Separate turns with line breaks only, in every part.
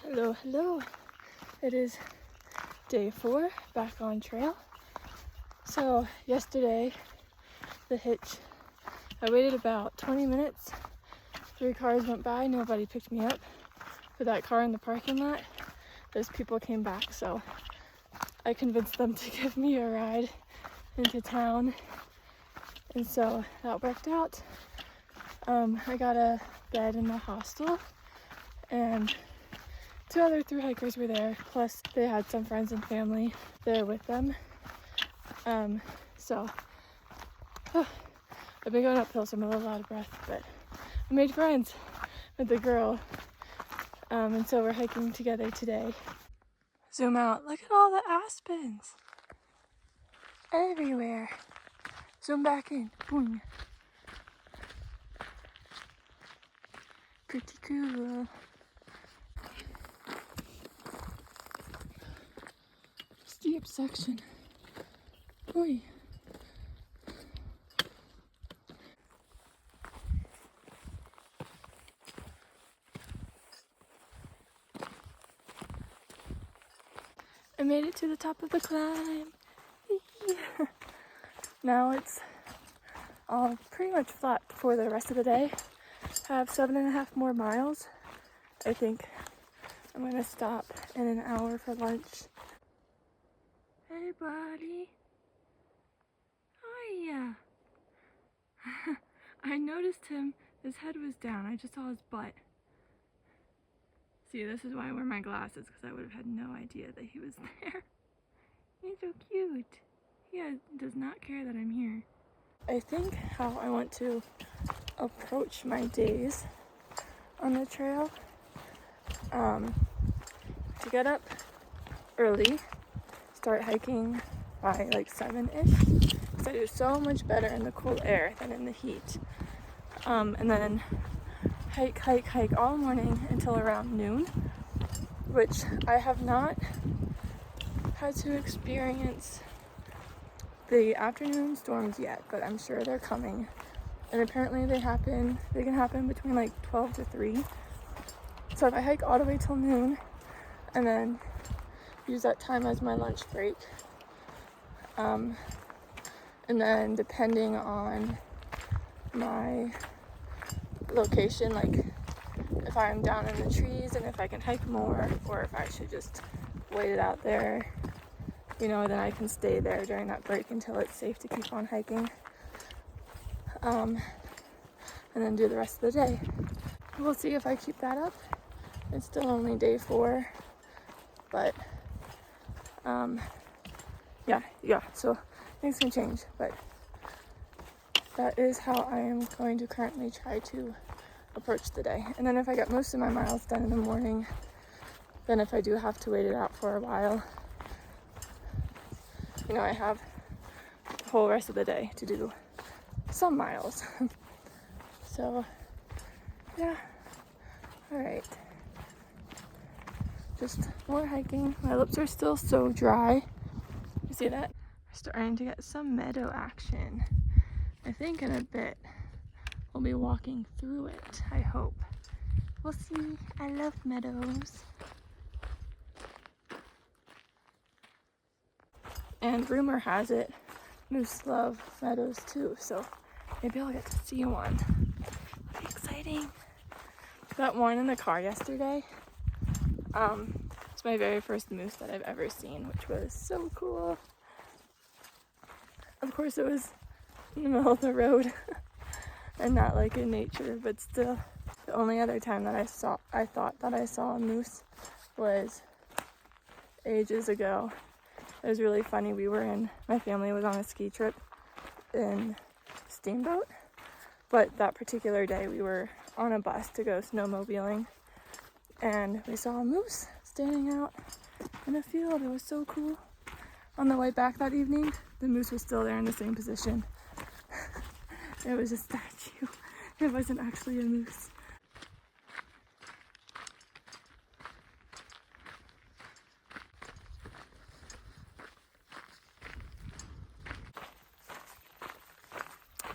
Hello, hello. It is day 4, back on trail. So yesterday, the hitch, I waited about 20 minutes. 3 cars went by, nobody picked me up. For that car in the parking lot, those people came back, so I convinced them to give me a ride into town. And so that worked out. I got a bed in the hostel, and 2 other thru hikers were there, plus they had some friends and family there with them. So I've been going uphill, so I'm a little out of breath, but I made friends with the girl, and so we're hiking together today. Zoom out, look at all the aspens everywhere. Zoom back in, boom. Pretty cool. Steep section. Oy. I made it to the top of the climb. Now it's all pretty much flat for the rest of the day. I have 7.5 more miles. I think I'm gonna stop in an hour for lunch. Hey buddy. Hiya. I noticed him, his head was down. I just saw his butt. See, this is why I wear my glasses, because I would have had no idea that he was there. He's so cute. He does not care that I'm here. I think how I want to approach my days on the trail, to get up early, start hiking by like 7-ish, because I do so much better in the cool air than in the heat. And then hike all morning until around noon, which I have not had to experience the afternoon storms yet, but I'm sure they're coming. And apparently they can happen between like 12 to 3. So if I hike all the way till noon and then use that time as my lunch break, and then depending on my location, like if I'm down in the trees and if I can hike more, or if I should just wait it out there, you know, then I can stay there during that break until it's safe to keep on hiking, and then do the rest of the day. We'll see if I keep that up. It's still only day 4, but yeah, so things can change, but that is how I am going to currently try to approach the day. And then if I get most of my miles done in the morning, then if I do have to wait it out for a while, you know, I have the whole rest of the day to do some miles. So yeah, all right, just more hiking. My lips are still so dry. You see that? We're starting to get some meadow action. I think in a bit we'll be walking through it, I hope. We'll see. I love meadows. And rumor has it, moose love meadows too, so maybe I'll get to see one. Pretty exciting. That one in the car yesterday, it's my very first moose that I've ever seen, which was so cool. Of course it was in the middle of the road and not like in nature, but still. The only other time that I thought that I saw a moose was ages ago. It was really funny. My family was on a ski trip in Steamboat, but that particular day we were on a bus to go snowmobiling, and we saw a moose standing out in a field. It was so cool. On the way back that evening, the moose was still there in the same position. It was a statue. It wasn't actually a moose.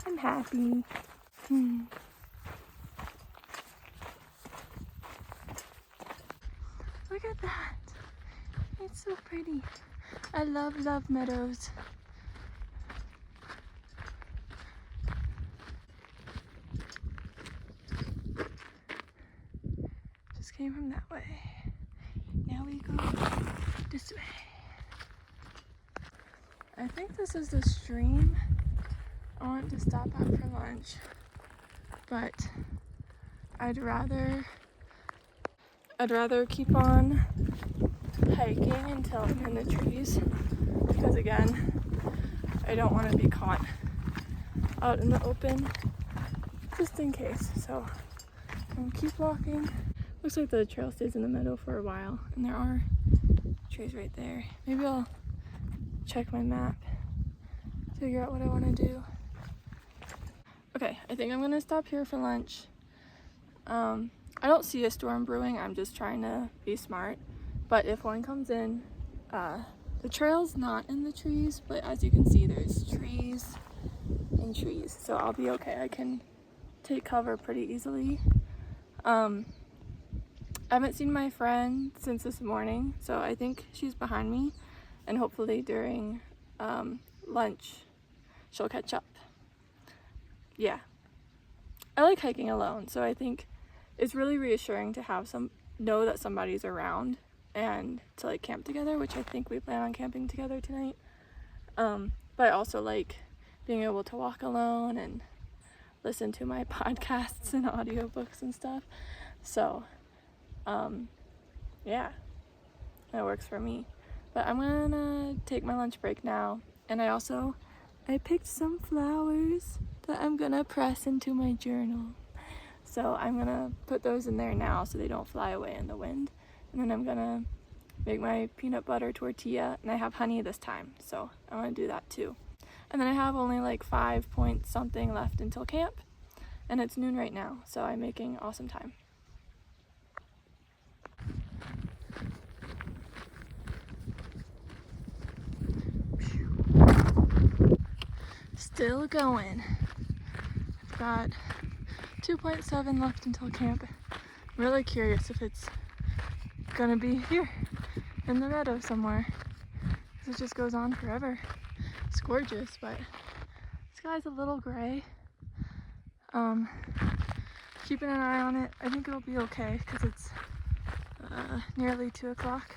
I'm happy. Look at that. It's so pretty. I love meadows. Just came from that way. Now we go this way. I think this is the stream I want to stop at for lunch, but I'd rather keep on hiking until I'm in the trees, because again, I don't want to be caught out in the open, just in case. So I'm gonna keep walking. Looks like the trail stays in the meadow for a while, and there are trees right there. Maybe I'll check my map, figure out what I want to do. Okay, I think I'm gonna stop here for lunch. I don't see a storm brewing, I'm just trying to be smart. But if one comes in, the trail's not in the trees, but as you can see, there's trees and trees. So I'll be okay, I can take cover pretty easily. I haven't seen my friend since this morning, so I think she's behind me, and hopefully during lunch she'll catch up. Yeah, I like hiking alone, so I think it's really reassuring to have know that somebody's around and to like camp together, which I think we plan on camping together tonight. But I also like being able to walk alone and listen to my podcasts and audiobooks and stuff. So yeah, that works for me. But I'm gonna take my lunch break now, and I picked some flowers that I'm gonna press into my journal. So I'm gonna put those in there now so they don't fly away in the wind. And then I'm gonna make my peanut butter tortilla, and I have honey this time, so I wanna do that too. And then I have only like 5 point something left until camp, and it's noon right now, so I'm making awesome time. Still going. I've got 2.7 left until camp. I'm really curious if it's gonna be here in the meadow somewhere, because it just goes on forever. It's gorgeous, but the sky's a little gray. Keeping an eye on it. I think it'll be okay because it's nearly 2 o'clock.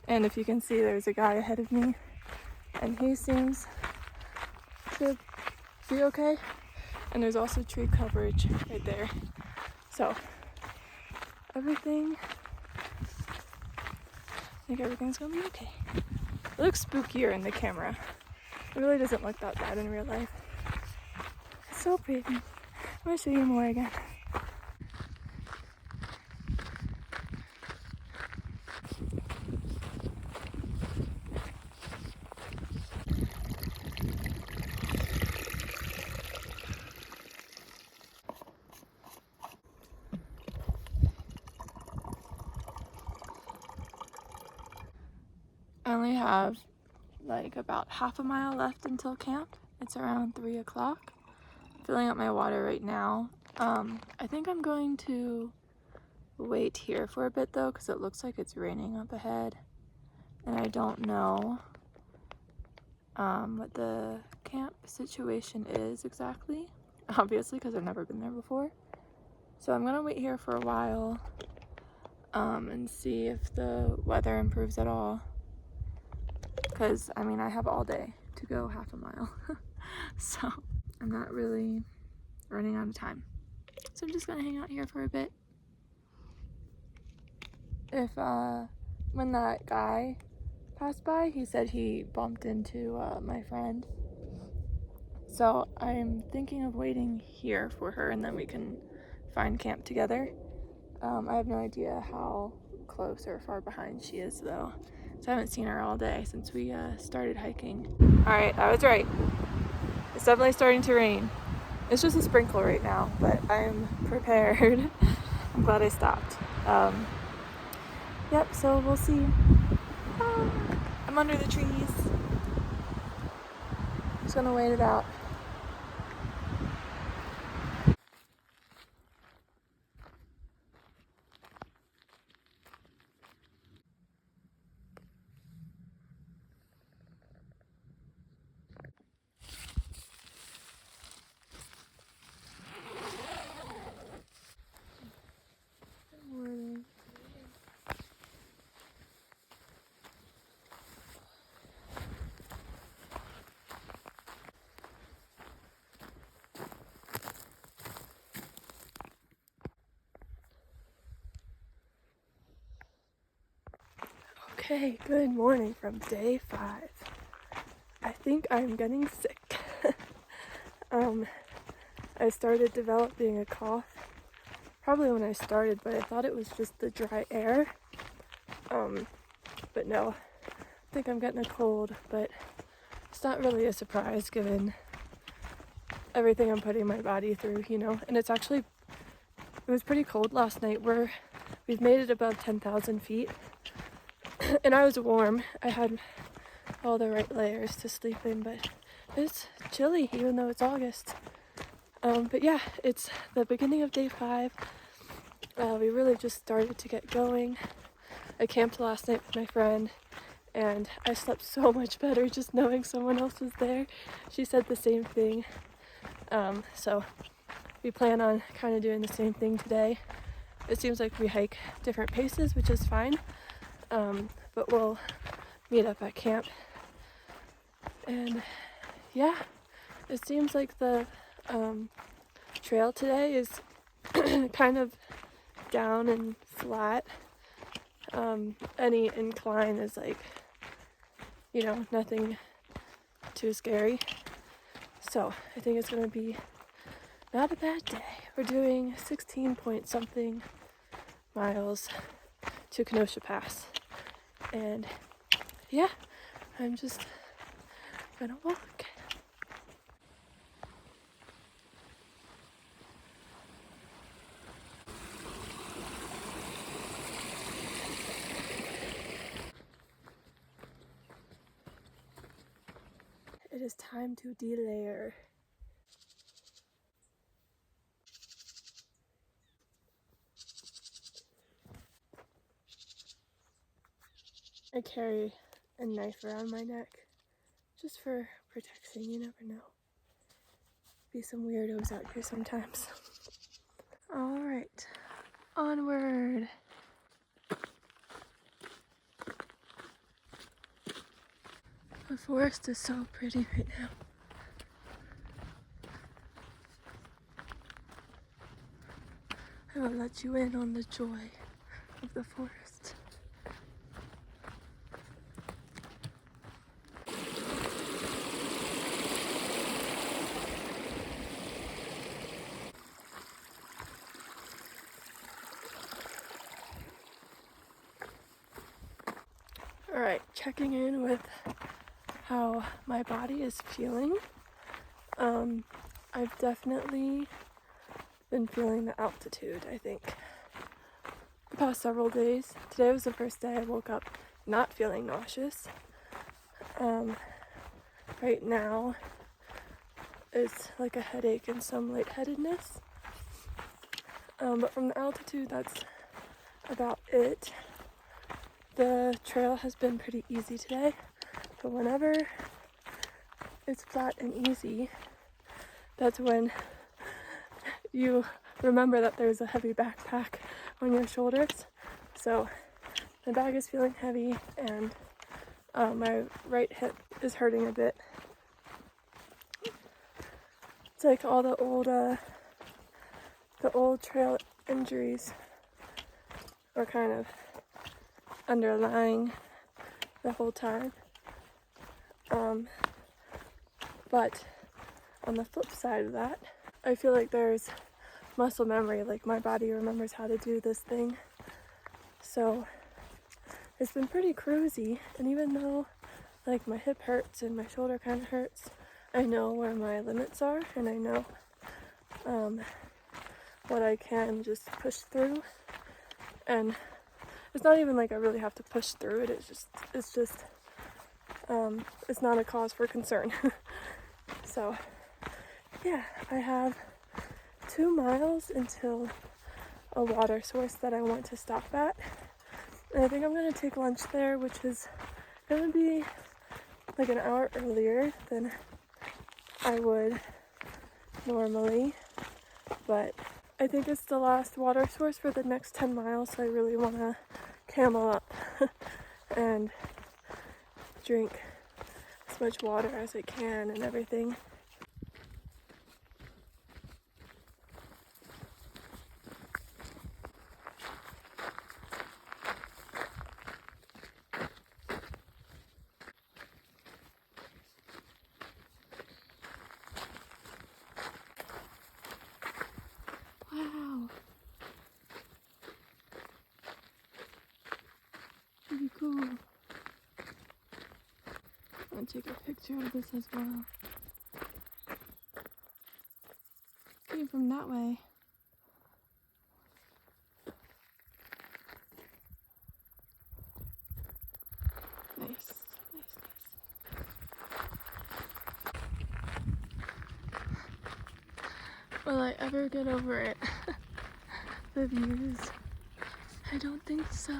And if you can see, there's a guy ahead of me, and he seems to be okay. And there's also tree coverage right there. So I think everything's gonna be okay. It looks spookier in the camera. It really doesn't look that bad in real life. It's so pretty. I'm gonna show you more again. I only have like about half a mile left until camp. It's around 3 o'clock. Filling up my water right now. I think I'm going to wait here for a bit though, because it looks like it's raining up ahead, and I don't know what the camp situation is exactly, obviously, because I've never been there before. So I'm gonna wait here for a while and see if the weather improves at all, because I mean I have all day to go half a mile. So I'm not really running out of time, so I'm just gonna hang out here for a bit. If when that guy passed by, he said he bumped into my friend, so I'm thinking of waiting here for her, and then we can find camp together. I have no idea how close or far behind she is though, so I haven't seen her all day since we started hiking. Alright, I was right. It's definitely starting to rain. It's just a sprinkle right now, but I'm prepared. I'm glad I stopped. Yep, so we'll see. I'm under the trees. Just gonna wait it out. Okay, good morning from day 5. I think I'm getting sick. I started developing a cough probably when I started, but I thought it was just the dry air. But no, I think I'm getting a cold, but it's not really a surprise given everything I'm putting my body through, you know. And it was pretty cold last night. We've made it above 10,000 feet. And I was warm. I had all the right layers to sleep in, but it's chilly even though it's August. But yeah, it's the beginning of day 5. We really just started to get going. I camped last night with my friend and I slept so much better just knowing someone else was there. She said the same thing. So we plan on kind of doing the same thing today. It seems like we hike different paces, which is fine. But we'll meet up at camp. And yeah, it seems like the trail today is kind of down and flat. Any incline is like, you know, nothing too scary. So I think it's gonna be not a bad day. We're doing 16 point something miles to Kenosha Pass. And yeah, I'm just gonna walk. It is time to delayer. I carry a knife around my neck just for protection. You never know. Be some weirdos out here sometimes. All right, onward. The forest is so pretty right now. I will let you in on the joy of the forest. All right, checking in with how my body is feeling. I've definitely been feeling the altitude, I think, the past several days. Today was the first day I woke up not feeling nauseous. Right now it's like a headache and some lightheadedness. But from the altitude, that's about it. The trail has been pretty easy today, but whenever it's flat and easy, that's when you remember that there's a heavy backpack on your shoulders. So my bag is feeling heavy and my right hip is hurting a bit. It's like all the old trail injuries are kind of underlying the whole time. But on the flip side of that, I feel like there's muscle memory, like my body remembers how to do this thing. So it's been pretty cruisy, and even though like my hip hurts and my shoulder kind of hurts, I know where my limits are, and I know what I can just push through. And it's not even like I really have to push through it. It's just it's not a cause for concern. So yeah, I have 2 miles until a water source that I want to stop at. And I think I'm gonna take lunch there, which is gonna be like an hour earlier than I would normally. But I think it's the last water source for the next 10 miles, so I really wanna camel up and drink as much water as I can and everything. pretty cool. I'll take a picture of this as well. Came from that way. Nice, nice, nice. Will I ever get over it? The views? I don't think so.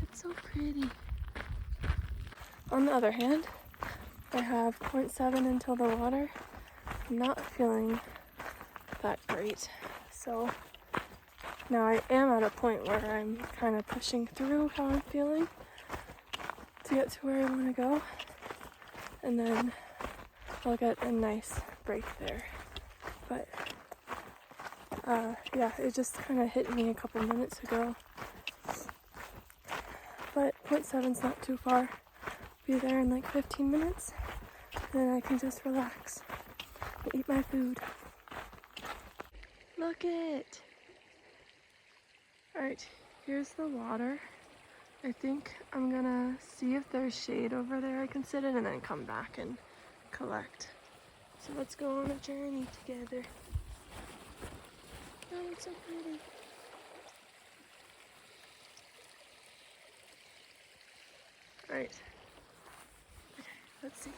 It's so pretty. On the other hand, I have 0.7 until the water. I'm not feeling that great. So now I am at a point where I'm kind of pushing through how I'm feeling to get to where I want to go. And then I'll get a nice break there. But yeah, it just kind of hit me a couple minutes ago. But 0.7's not too far. Be there in like 15 minutes. And then I can just relax and eat my food. Look it! Alright, here's the water. I think I'm gonna see if there's shade over there I can sit in and then come back and collect. So let's go on a journey together. Oh, it's so pretty. Alright. Okay, let's see.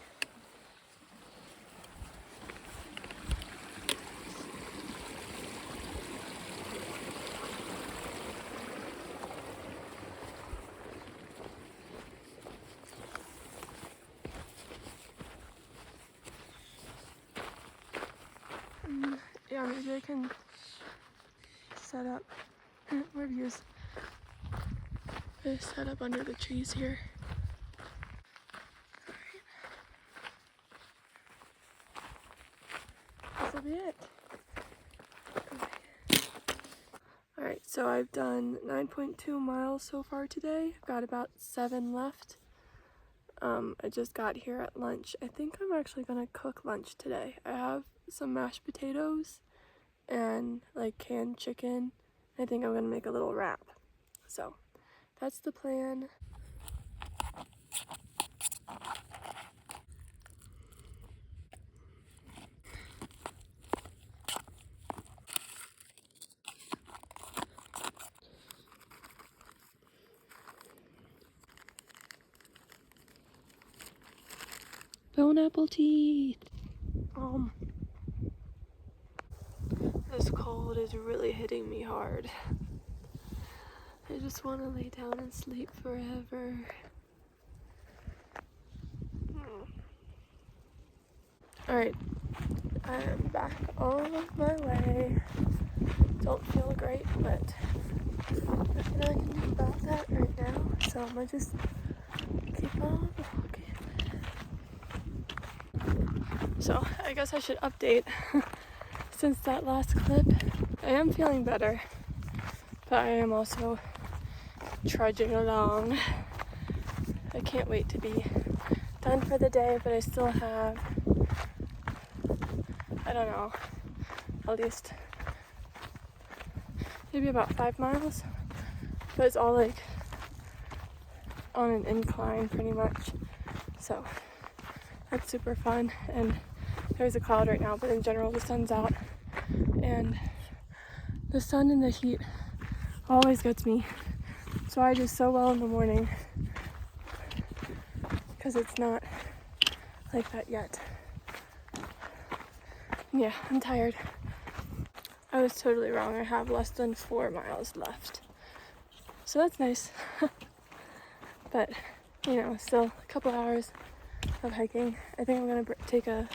Yeah, maybe I can set up more views. Just set up under the trees here. This will be it. Alright, so I've done 9.2 miles so far today. I've got about 7 left. I just got here at lunch. I think I'm actually gonna cook lunch today. I have some mashed potatoes and like canned chicken. I think I'm gonna make a little wrap. So that's the plan. Bone apple teeth. This cold is really hitting me hard. I just want to lay down and sleep forever. Alright, I am back on my way. Don't feel great, but nothing I can do about that right now. So I'm gonna just keep on walking. So I guess I should update since that last clip. I am feeling better, but I am also trudging along. I can't wait to be done for the day, but I still have, I don't know, at least maybe about 5 miles, but it's all like on an incline pretty much, so that's super fun. And there's a cloud right now, but in general the sun's out, and the sun and the heat always gets me, so I do so well in the morning because it's not like that yet. Yeah, I'm tired. I was totally wrong. I have less than 4 miles left, so that's nice. But you know, still a couple hours of hiking. I think I'm gonna take a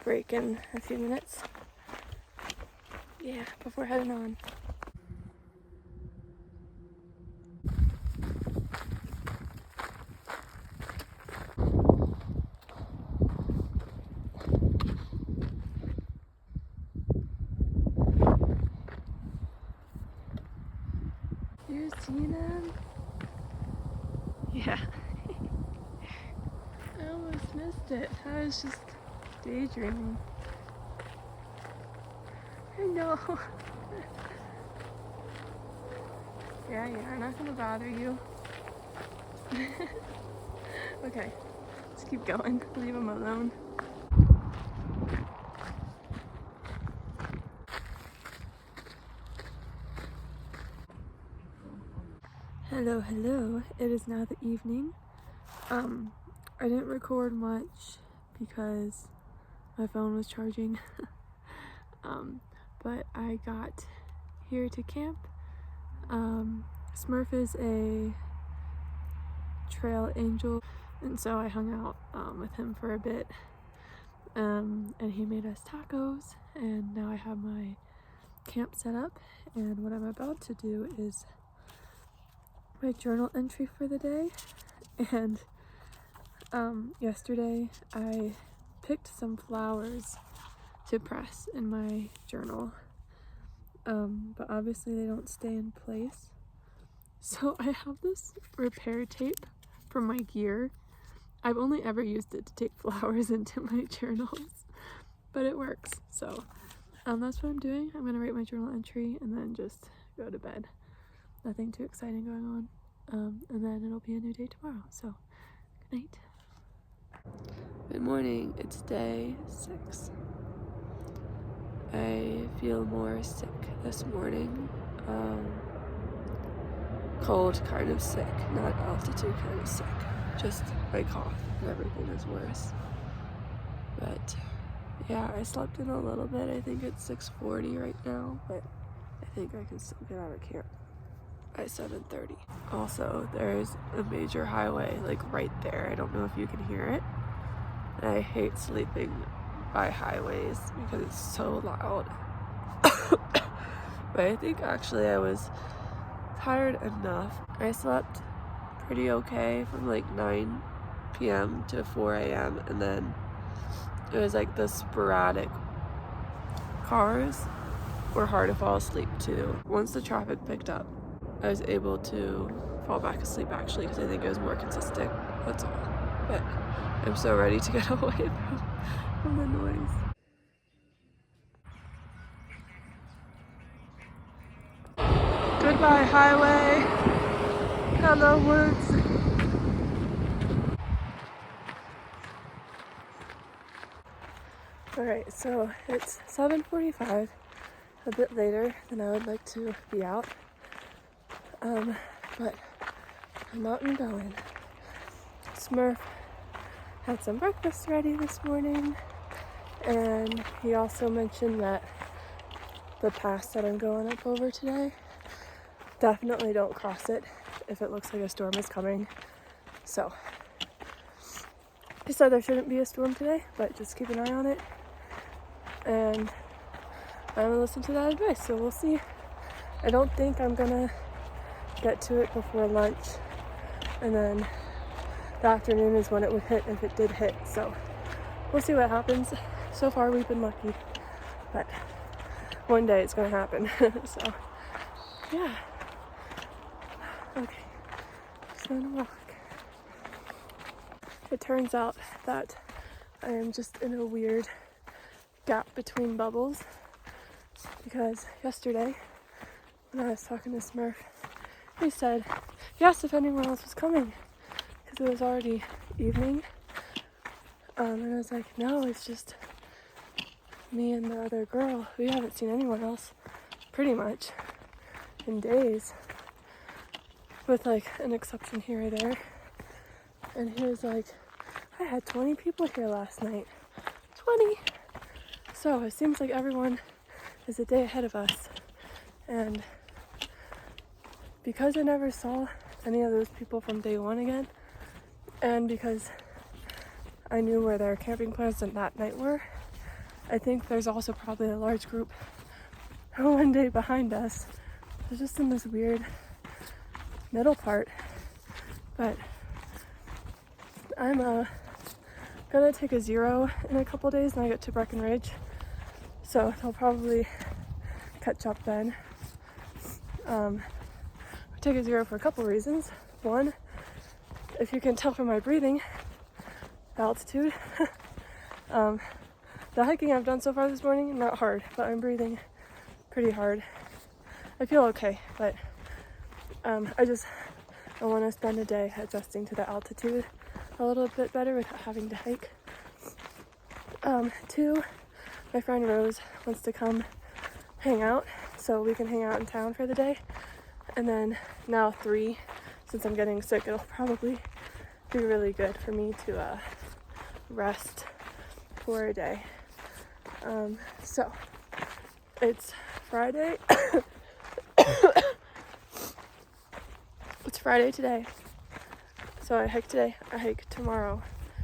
break in a few minutes. Yeah, before heading on. You seen them? Yeah. I almost missed it. I was just daydreaming. I know. Yeah, I'm not gonna bother you. Okay, let's keep going. Leave him alone. Hello, hello. It is now the evening. I didn't record much because my phone was charging. But I got here to camp. Smurf is a trail angel, and so I hung out with him for a bit. And he made us tacos, and now I have my camp set up, and what I'm about to do is my journal entry for the day. And yesterday I picked some flowers to press in my journal, but obviously they don't stay in place, so I have this repair tape from my gear. I've only ever used it to take flowers into my journals, but it works. So that's what I'm doing. I'm gonna write my journal entry and then just go to bed. Nothing too exciting going on. And then it'll be a new day tomorrow. So good night. Good morning. It's day 6. I feel more sick this morning. Cold kind of sick, not altitude kind of sick. Just my cough and everything is worse. But yeah, I slept in a little bit. I think it's 6:40 right now, but I think I can still get out of camp by 7:30. Also, there's a major highway like right there. I don't know if you can hear it. And I hate sleeping by highways because it's so loud. But I think actually I was tired enough. I slept pretty okay from like 9 p.m. to 4 a.m. and then it was like the sporadic cars were hard to fall asleep to. Once the traffic picked up, I was able to fall back asleep actually because I think it was more consistent. That's all. But I'm so ready to get away from the noise. Goodbye highway. Hello woods. Alright, so it's 7:45, a bit later than I would like to be out. But I'm out and going. Smurf had some breakfast ready this morning, and he also mentioned that the pass that I'm going up over today, definitely don't cross it if it looks like a storm is coming. So he said there shouldn't be a storm today, but just keep an eye on it. And I'm gonna listen to that advice, so we'll see. I don't think I'm gonna get to it before lunch, and then the afternoon is when it would hit if it did hit, so we'll see what happens. So far we've been lucky, but one day it's gonna happen. So yeah, okay, just gonna walk. It turns out that I am just in a weird gap between bubbles, because yesterday when I was talking to Smurf, he said he asked if anyone else was coming because it was already evening, and I was like, no, it's just me and the other girl. We haven't seen anyone else pretty much in days, with like an exception here or there. And he was like, I had 20 people here last night. 20! So it seems like everyone is a day ahead of us. And because I never saw any of those people from day one again, and because I knew where their camping plans that night were, I think there's also probably a large group one day behind us. They're just in this weird middle part. But I'm gonna take a 0 in a couple days and I get to Breckenridge, so they'll probably catch up then. I take a 0 for a couple reasons. One, if you can tell from my breathing, altitude. The hiking I've done so far this morning, not hard, but I'm breathing pretty hard. I feel okay, but I I want to spend a day adjusting to the altitude a little bit better without having to hike. 2, my friend Rose wants to come hang out, so we can hang out in town for the day. And then now 3, since I'm getting sick, it'll probably be really good for me to rest for a day. So it's Friday. It's Friday today. So I hike today, I hike tomorrow.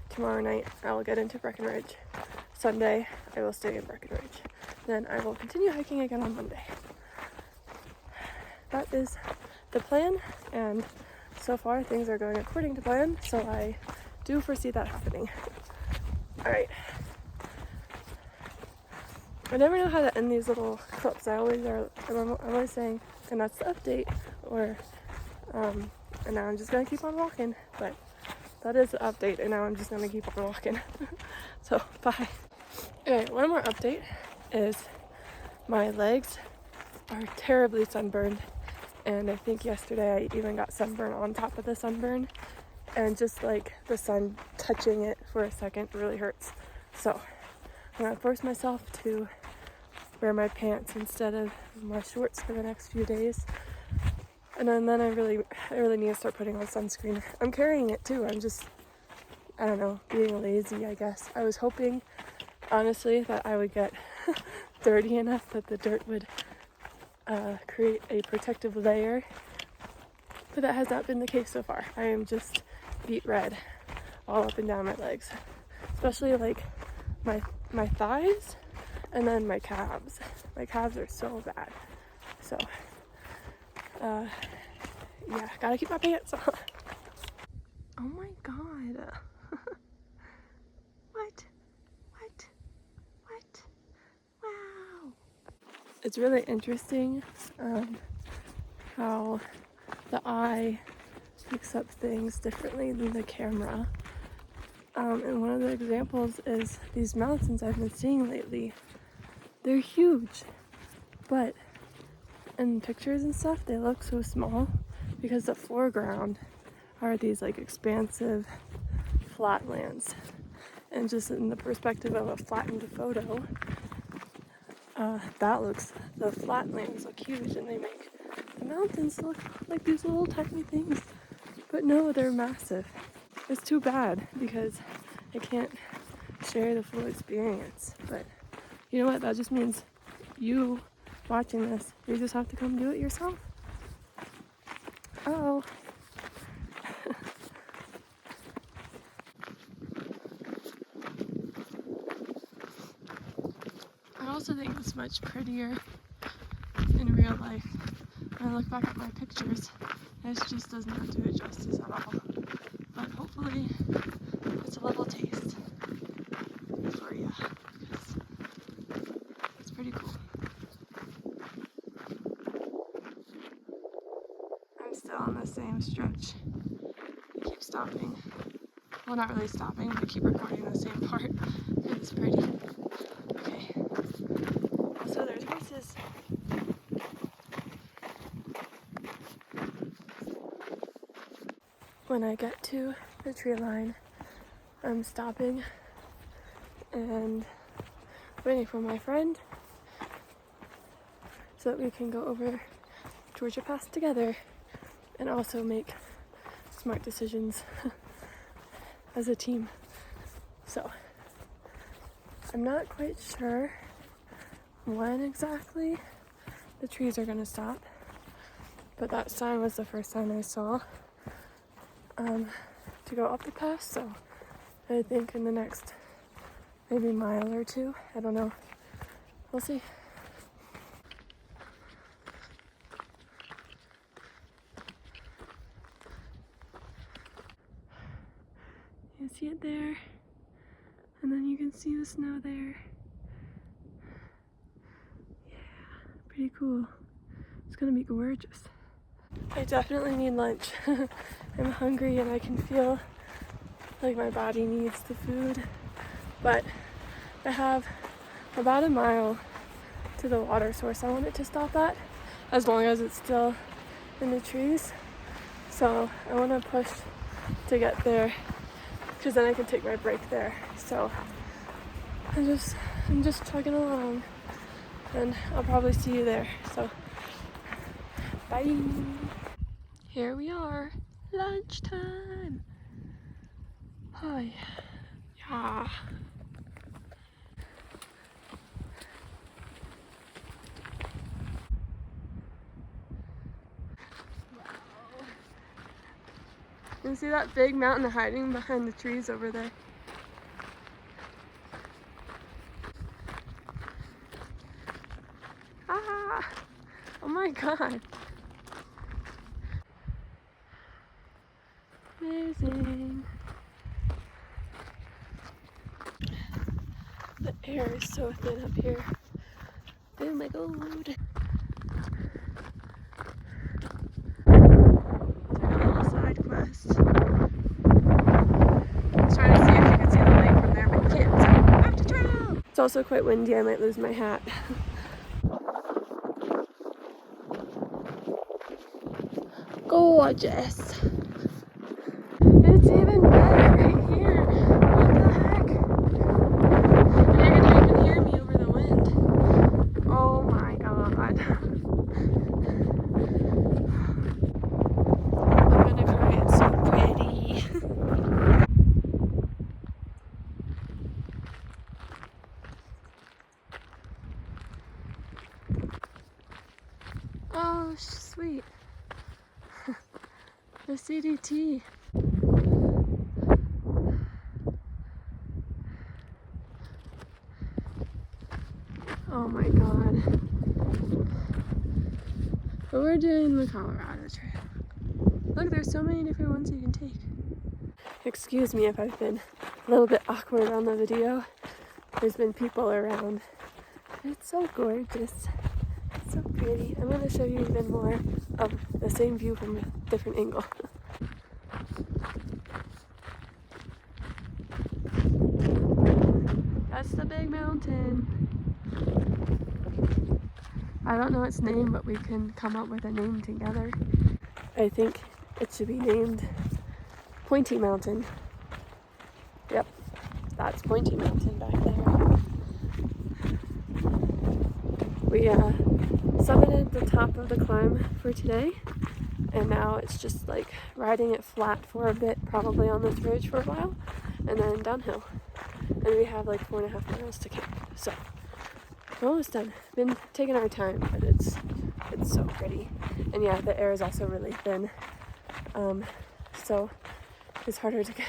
Tomorrow night I will get into Breckenridge. Sunday I will stay in Breckenridge. Then I will continue hiking again on Monday. That is the plan, and so far things are going according to plan, so I do foresee that happening. Alright. I never know how to end these little clips. I'm always saying, and that's the update, or and now I'm just gonna keep on walking, but that is the update, and now I'm just gonna keep on walking. So, bye. Okay, one more update is my legs are terribly sunburned, and I think yesterday I even got sunburn on top of the sunburn, and just like the sun touching it for a second really hurts. So I'm gonna force myself to wear my pants instead of my shorts for the next few days. And then I really need to start putting on sunscreen. I'm carrying it too. I'm just, I don't know, being lazy, I guess. I was hoping, honestly, that I would get dirty enough that the dirt would create a protective layer. But that has not been the case so far. I am just beet red all up and down my legs. Especially like my thighs and then my calves. My calves are so bad. So yeah, gotta keep my pants on. Oh my god. What? Wow. It's really interesting how the eye picks up things differently than the camera. And one of the examples is these mountains I've been seeing lately. They're huge, but in pictures and stuff, they look so small because the foreground are these like expansive flatlands. And just in the perspective of a flattened photo, the flatlands look huge, and they make the mountains look like these little tiny things. But no, they're massive. It's too bad because I can't share the full experience. But you know what? That just means you watching this, you just have to come do it yourself. Oh. I also think it's much prettier in real life. When I look back at my pictures, this just does not do it justice at all. But hopefully it's a little taste for you, because it's pretty cool. I'm still on the same stretch. I keep stopping. Well, not really stopping, but keep recording the same part because it's pretty. Okay. Also, there's horses. When I get to the tree line, I'm stopping and waiting for my friend so that we can go over Georgia Pass together and also make smart decisions as a team. So I'm not quite sure when exactly the trees are gonna stop, but that sign was the first sign I saw to go up the pass. So I think in the next maybe mile or two, I don't know, we'll see. You see it there, and then you can see the snow there. Yeah, pretty cool. It's gonna be gorgeous. I definitely need lunch. I'm hungry and I can feel like my body needs the food, but I have about a mile to the water source I want it to stop at, as long as it's still in the trees. So I want to push to get there because then I can take my break there. So I'm just chugging along, and I'll probably see you there. So bye. Here we are, lunchtime. Hi. Yeah. You see that big mountain hiding behind the trees over there? Ah! Oh my god. Amazing. The air is so thin up here. Oh my god. Take a little side quest. Trying to see if you can see the lake from there, but you can't. So back to trail. It's also quite windy. I might lose my hat. Gorgeous. It's even better right here. What the heck? And you're gonna even hear me over the wind. Oh my god. I'm gonna cry. It's so pretty. Oh, sweet. The CDT. Oh my god. But we're doing the Colorado Trail. Look, there's so many different ones you can take. Excuse me if I've been a little bit awkward on the video. There's been people around. It's so gorgeous. It's so pretty. I'm going to show you even more of the same view from a different angle. That's the big mountain. I don't know its name, but we can come up with a name together. I think it should be named Pointy Mountain. Yep, that's Pointy Mountain back there. We summited the top of the climb for today, and now it's just like riding it flat for a bit, probably on this ridge for a while, and then downhill. And we have like 4.5 miles to camp, so we're almost done. Been taking our time, but it's so pretty. And yeah, the air is also really thin, so it's harder to get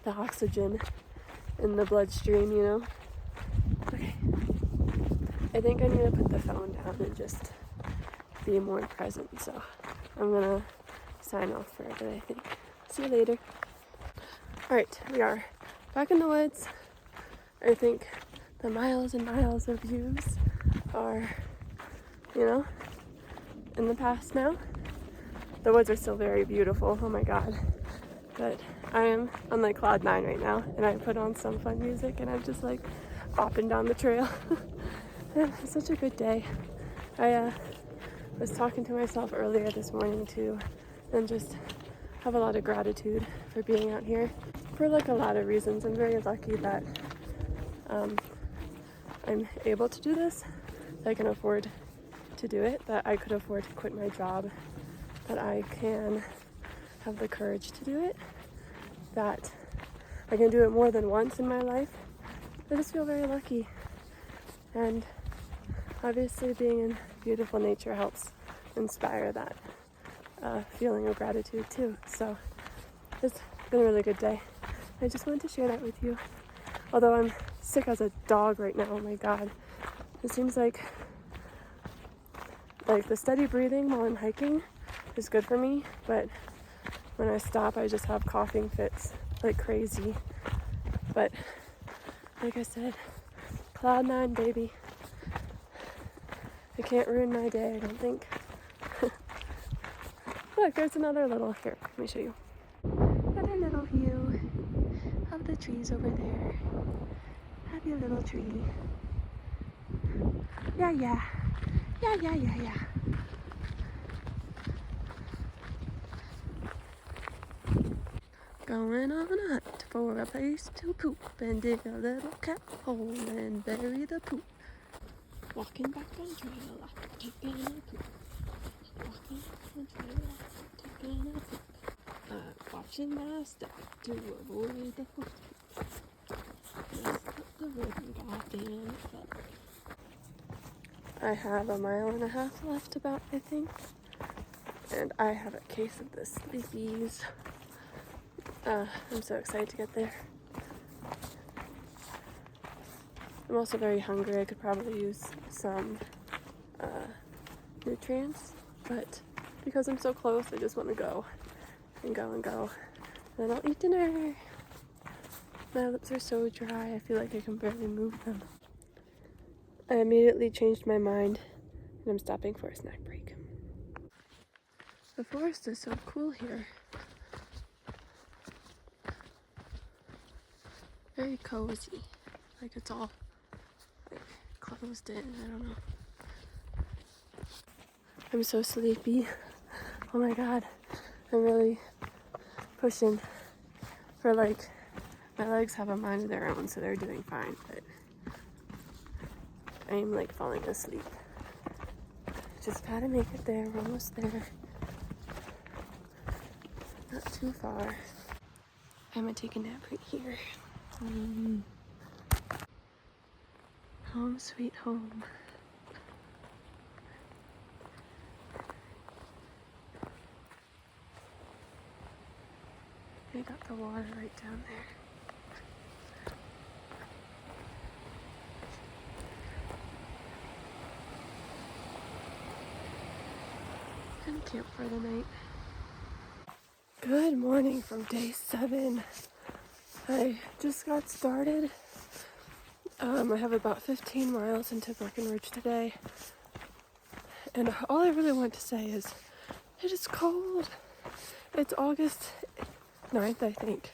the oxygen in the bloodstream, you know. Okay, I think I need to put the phone down and just be more present, so I'm gonna sign off for a bit, I think. See you later. Alright, we are back in the woods. I think the miles and miles of views are, you know, in the past now. The woods are still very beautiful, oh my god. But I am on like cloud 9 right now, and I put on some fun music and I'm just like bopping down the trail. It's such a good day. I was talking to myself earlier this morning too, and just have a lot of gratitude for being out here for like a lot of reasons. I'm very lucky that I'm able to do this, that I can afford to do it, that I could afford to quit my job, that I can have the courage to do it, that I can do it more than once in my life. I just feel very lucky, and obviously being in beautiful nature helps inspire that feeling of gratitude too. So it's been a really good day. I just wanted to share that with you. Although I'm sick as a dog right now, oh my god. It seems like the steady breathing while I'm hiking is good for me, but when I stop I just have coughing fits like crazy. But like I said, cloud 9 baby. I can't ruin my day, I don't think. Look, there's another little, here, let me show you. Another little view of the trees over there. Happy little tree. Yeah, yeah. Yeah, yeah, yeah, yeah.
Going on a hunt for a place to poop and dig a little cat hole and bury the poop. Walking back on trail after taking a poop. Walking back on trail after taking a poop. Watching my step to avoid the poop. Messed up the road and goddamn it fell. I have a mile and a half left about, I think. And I have a case of the sleepies. I'm so excited to get there. I'm also very hungry. I could probably use some nutrients, but because I'm so close, I just want to go and go and go. Then I'll eat dinner. My lips are so dry, I feel like I can barely move them. I immediately changed my mind, and I'm stopping for a snack break. The forest is so cool here. Very cozy. Like it's all like closed in. I don't know. I'm so sleepy. Oh my god. I'm really pushing for like, my legs have a mind of their own, so they're doing fine, but I'm like falling asleep. Just gotta make it there. We're almost there. Not too far. I'm gonna take a nap right here. Home sweet home. They got the water right down there. And camp for the night. Good morning from day 7. I just got started. I have about 15 miles into Breckenridge today. And all I really want to say is, it is cold. It's August 9th, I think,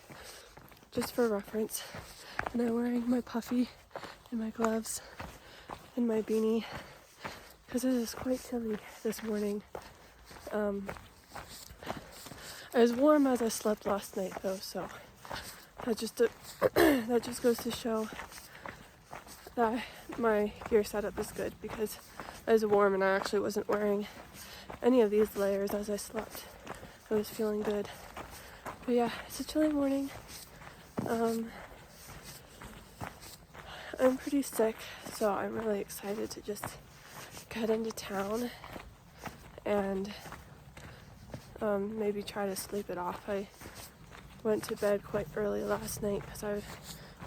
just for reference. And I'm wearing my puffy and my gloves and my beanie because it is quite chilly this morning. As warm as I slept last night though, so that just goes to show that my gear setup is good, because it was warm and I actually wasn't wearing any of these layers as I slept. I was feeling good. But yeah, it's a chilly morning. I'm pretty sick, so I'm really excited to just get into town and maybe try to sleep it off. I went to bed quite early last night because I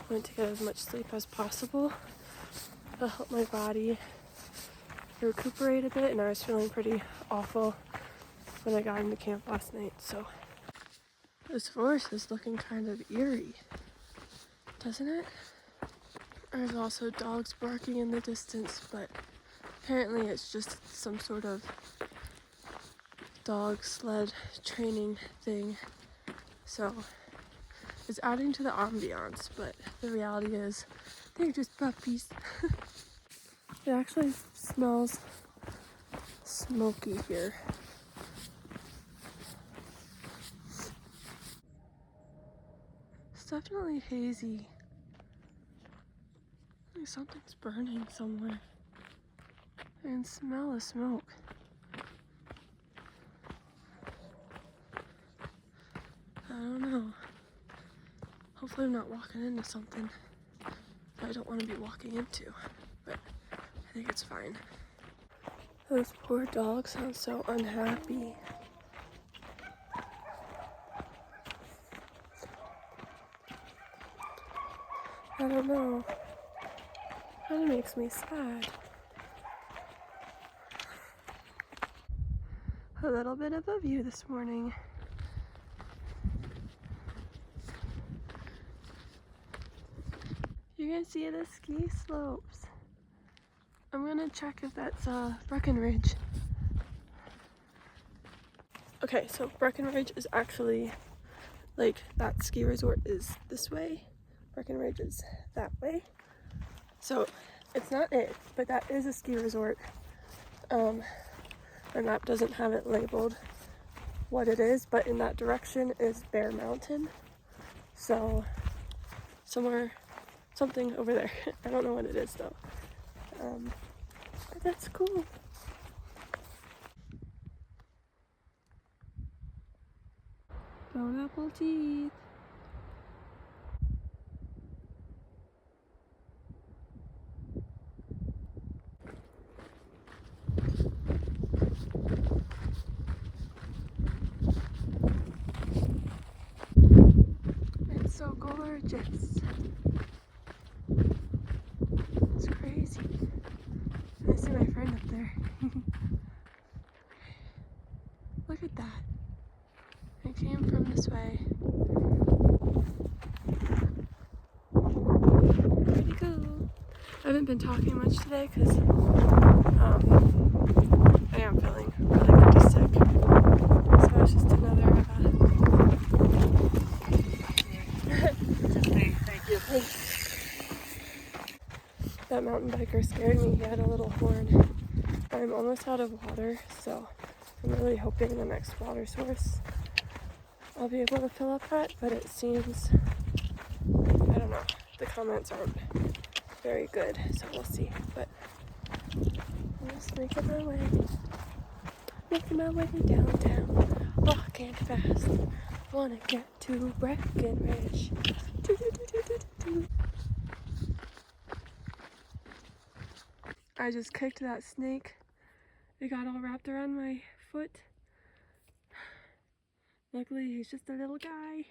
wanted to get as much sleep as possible to help my body recuperate a bit, and I was feeling pretty awful when I got into camp last night. So this forest is looking kind of eerie, doesn't it? There's also dogs barking in the distance, but apparently it's just some sort of dog sled training thing. So it's adding to the ambiance, but the reality is they're just puppies. It actually smells smoky here. It's definitely hazy. Like something's burning somewhere. I can smell the smoke. I don't know. Hopefully I'm not walking into something that I don't want to be walking into, but I think it's fine. Those poor dogs sound so unhappy. I don't know. Kind of makes me sad. A little bit of a view this morning. You can see the ski slopes. I'm gonna check if that's Breckenridge. Okay, so Breckenridge is actually, like, that ski resort is this way. Breckenridge is that way. So it's not it, but that is a ski resort. The map doesn't have it labeled what it is, but in that direction is Bear Mountain. So something over there. I don't know what it is though. But that's cool. Bone apple teeth. It's so gorgeous. It's crazy. I see my friend up there. Look at that. I came from this way. Pretty cool. I haven't been talking much today because I am feeling really pretty sick. So it's just another That mountain biker scared me. He had a little horn. I'm almost out of water, so I'm really hoping the next water source I'll be able to fill up at, but it seems, I don't know, the comments aren't very good, so we'll see. But I'm just making my way downtown, walking fast, wanna get to Breckenridge. I just kicked that snake. It got all wrapped around my foot. Luckily, he's just a little guy.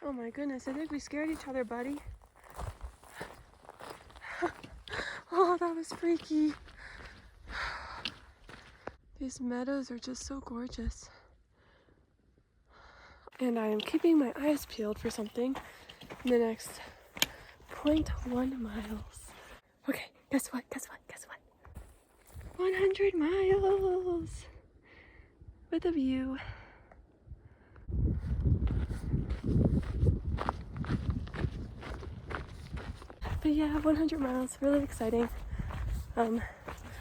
Oh my goodness, I think we scared each other, buddy. Oh, that was freaky. These meadows are just so gorgeous. And I am keeping my eyes peeled for something in the next 0.1 miles. Okay, guess what? 100 miles with a view. But yeah, 100 miles, really exciting. I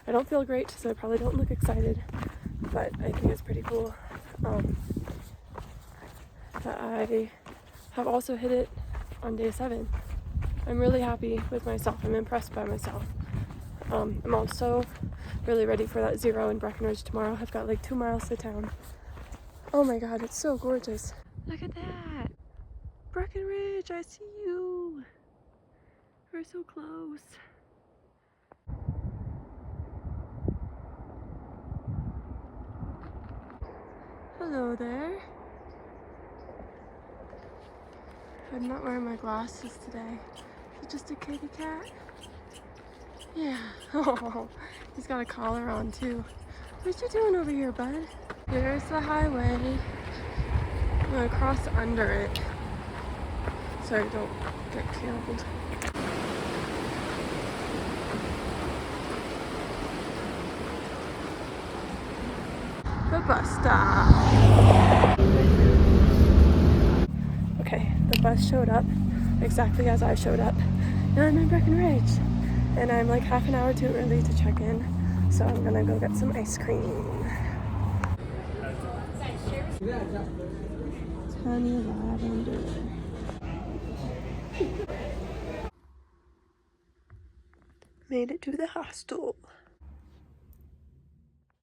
don't feel great, so I probably don't look excited, but I think it's pretty cool that I have also hit it on day 7. I'm really happy with myself. I'm impressed by myself. I'm also really ready for that 0 in Breckenridge tomorrow. I've got like 2 miles to town. Oh my god, it's so gorgeous. Look at that! Breckenridge, I see you! We're so close. Hello there. I'm not wearing my glasses today. Is it just a kitty cat? Yeah. Oh, he's got a collar on too. What you doing over here, bud? Here's the highway. I'm gonna cross under it so I don't get killed. The bus stop. Okay, the bus showed up exactly as I showed up. Now I'm in Breckenridge, and I'm like half an hour too early to check in, so I'm gonna go get some ice cream. Honey lavender. Made it to the hostel.